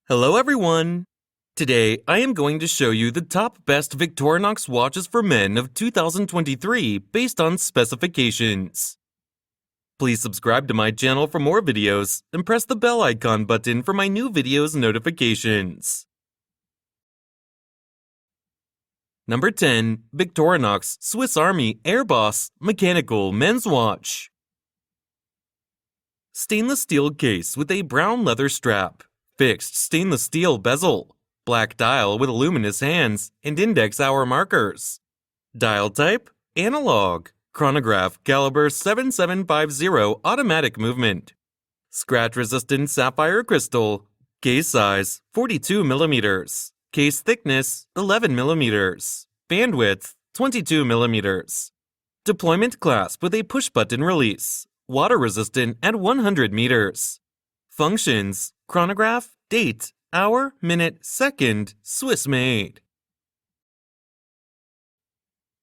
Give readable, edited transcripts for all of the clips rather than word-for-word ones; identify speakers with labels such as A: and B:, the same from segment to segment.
A: Hello everyone! Today I am going to show you the top best Victorinox watches for men of 2023 based on specifications. Please subscribe to my channel for more videos and press the bell icon button for my new videos notifications. Number 10. Victorinox Swiss Army AirBoss Mechanical Men's Watch. Stainless steel case with a brown leather strap. Fixed stainless steel bezel, black dial with luminous hands and index hour markers. Dial type, analog, chronograph caliber 7750 automatic movement. Scratch-resistant sapphire crystal, case size 42 mm, case thickness 11 mm, bandwidth 22 mm. Deployment clasp with a push-button release, water-resistant at 100 meters. Functions, chronograph, date, hour, minute, second, Swiss made.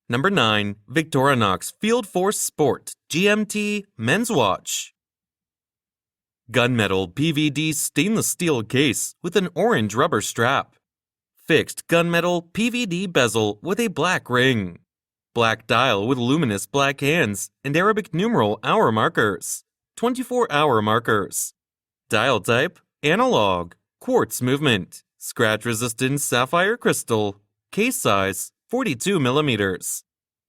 A: Number 9. Victorinox Field Force Sport GMT Men's Watch. Gunmetal PVD stainless steel case with an orange rubber strap. Fixed gunmetal PVD bezel with a black ring. Black dial with luminous black hands and Arabic numeral hour markers. 24-hour markers. Dial type, analog, quartz movement, scratch-resistant sapphire crystal, case size 42 mm,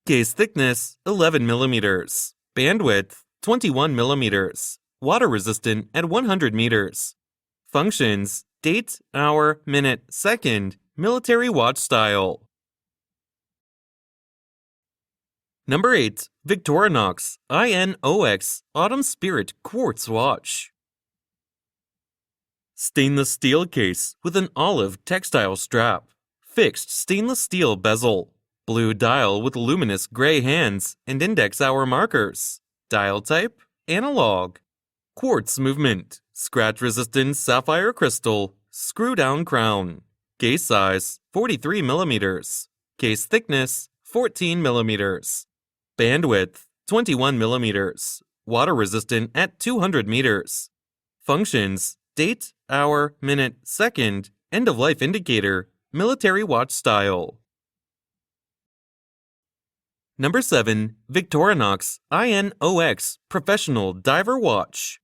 A: case thickness 11 mm, bandwidth 21 mm, water-resistant at 100 meters. Functions, date, hour, minute, second, military watch style. Number 8. Victorinox I.N.O.X Autumn Spirit Quartz Watch. Stainless steel case with an olive textile strap. Fixed stainless steel bezel. Blue dial with luminous gray hands and index hour markers. Dial type, analog. Quartz movement, scratch-resistant sapphire crystal, screw-down crown. Case size 43 mm. Case thickness 14 mm. Bandwidth 21 mm. Water-resistant at 200 meters. Functions, date, hour, minute, second, end-of-life indicator, military watch style. Number 7. Victorinox I.N.O.X Professional Diver Watch.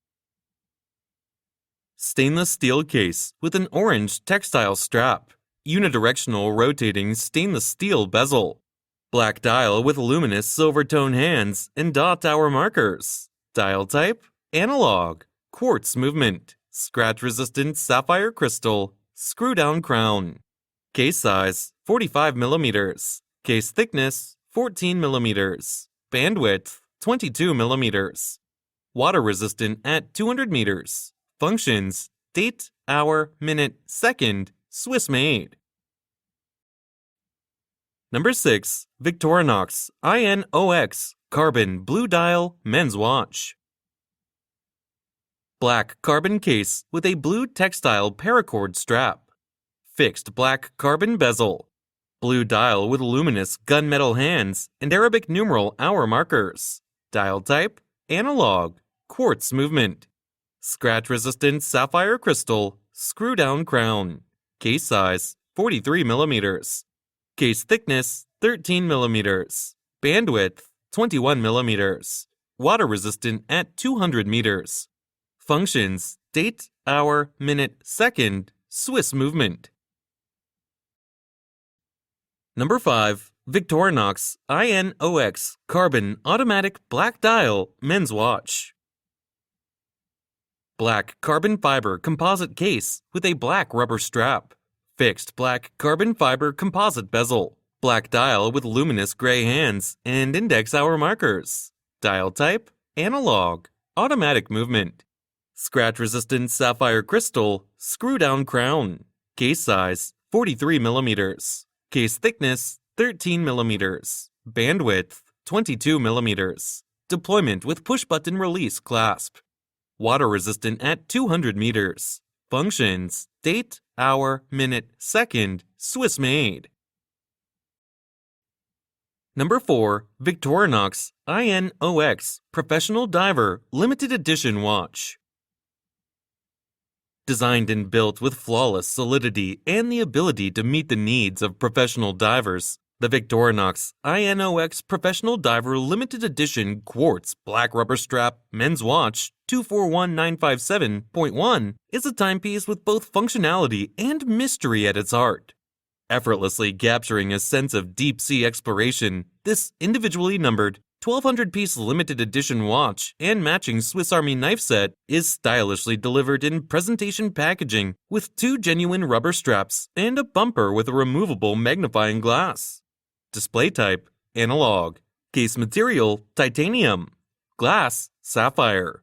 A: Stainless steel case with an orange textile strap. Unidirectional rotating stainless steel bezel. Black dial with luminous silver tone hands and dot hour markers. Dial type, analog, quartz movement. Scratch-resistant sapphire crystal, screw-down crown. Case size 45 mm. Case thickness 14 mm. Bandwidth 22 mm. Water-resistant at 200 meters. Functions, date, hour, minute, second, Swiss made. Number 6. Victorinox I.N.O.X Carbon Blue Dial Men's Watch. Black carbon case with a blue textile paracord strap. Fixed black carbon bezel. Blue dial with luminous gunmetal hands and Arabic numeral hour markers. Dial type, analog, quartz movement. Scratch-resistant sapphire crystal, screw-down crown. Case size 43 mm. Case thickness 13 mm. Bandwidth 21 mm. Water-resistant at 200 meters. Functions, date, hour, minute, second, Swiss movement. Number 5. Victorinox I.N.O.X Carbon Automatic Black Dial Men's Watch. Black carbon fiber composite case with a black rubber strap. Fixed black carbon fiber composite bezel. Black dial with luminous gray hands and index hour markers. Dial type, analog, automatic movement. Scratch-resistant sapphire crystal, screw-down crown. Case size 43 mm. Case thickness 13 mm. Bandwidth 22 mm. Deployment with push-button release clasp. Water-resistant at 200 meters. Functions, date, hour, minute, second, Swiss made. Number 4. Victorinox I.N.O.X Professional Diver Limited Edition Watch. Designed and built with flawless solidity and the ability to meet the needs of professional divers, the Victorinox I.N.O.X Professional Diver Limited Edition Quartz Black Rubber Strap Men's Watch 241957.1 is a timepiece with both functionality and mystery at its heart. Effortlessly capturing a sense of deep-sea exploration, this individually numbered 1,200-piece limited edition watch and matching Swiss Army knife set is stylishly delivered in presentation packaging with 2 genuine rubber straps and a bumper with a removable magnifying glass. Display type, analog. Case material, titanium. Glass, sapphire.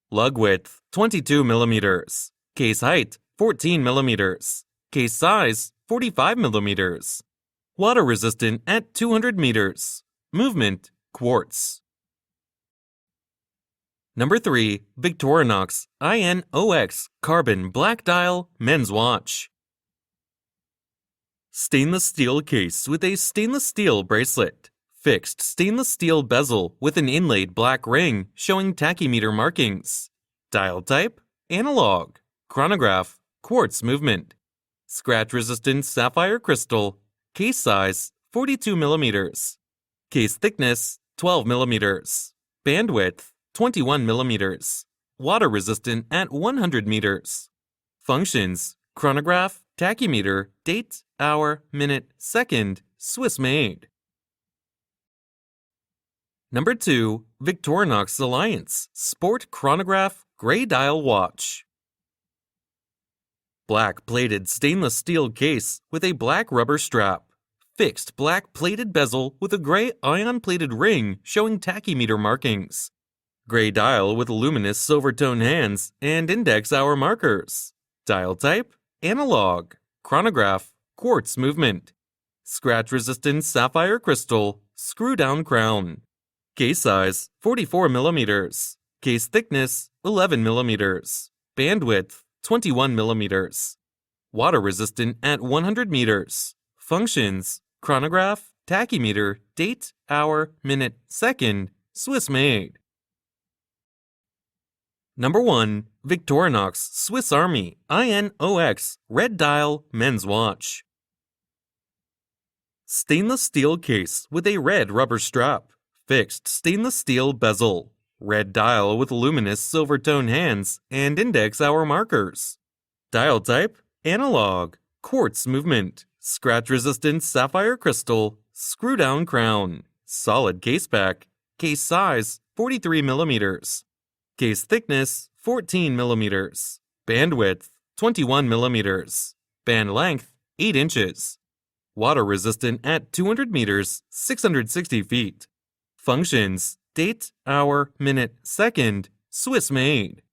A: Lug width, 22 mm. Case height, 14 mm. Case size, 45 mm. Water resistant at 200 meters. Movement, quartz. Number 3. Victorinox I.N.O.X Carbon Black Dial Men's Watch. Stainless steel case with a stainless steel bracelet. Fixed stainless steel bezel with an inlaid black ring showing tachymeter markings. Dial type, analog. Chronograph, quartz movement. Scratch-resistant sapphire crystal. Case size, 42 mm. Case thickness, 12 mm. Bandwidth, 21 mm. Water resistant at 100 meters. Functions, chronograph, tachymeter, date, hour, minute, second, Swiss made. Number 2. Victorinox Alliance Sport Chronograph Gray Dial Watch. Black plated stainless steel case with a black rubber strap. Fixed black plated bezel with a gray ion-plated ring showing tachymeter markings. Gray dial with luminous silver tone hands and index hour markers. Dial type, analog. Chronograph, quartz movement. Scratch-resistant sapphire crystal, screw-down crown. Case size, 44 mm. Case thickness, 11 mm. Bandwidth, 21 mm. Water resistant at 100 meters. Functions, chronograph, tachymeter, date, hour, minute, second, Swiss made. Number 1. Victorinox Swiss Army I.N.O.X Red Dial Men's Watch. Stainless steel case with a red rubber strap. Fixed stainless steel bezel. Red dial with luminous silver tone hands and index hour markers. Dial type, analog. Quartz movement. Scratch-resistant sapphire crystal. Screw-down crown. Solid case back. Case size, 43 mm. Case thickness, 14 mm. Bandwidth, 21 mm. Band length, 8 inches. Water resistant at 200 meters, 660 feet. Functions, date, hour, minute, second, Swiss made.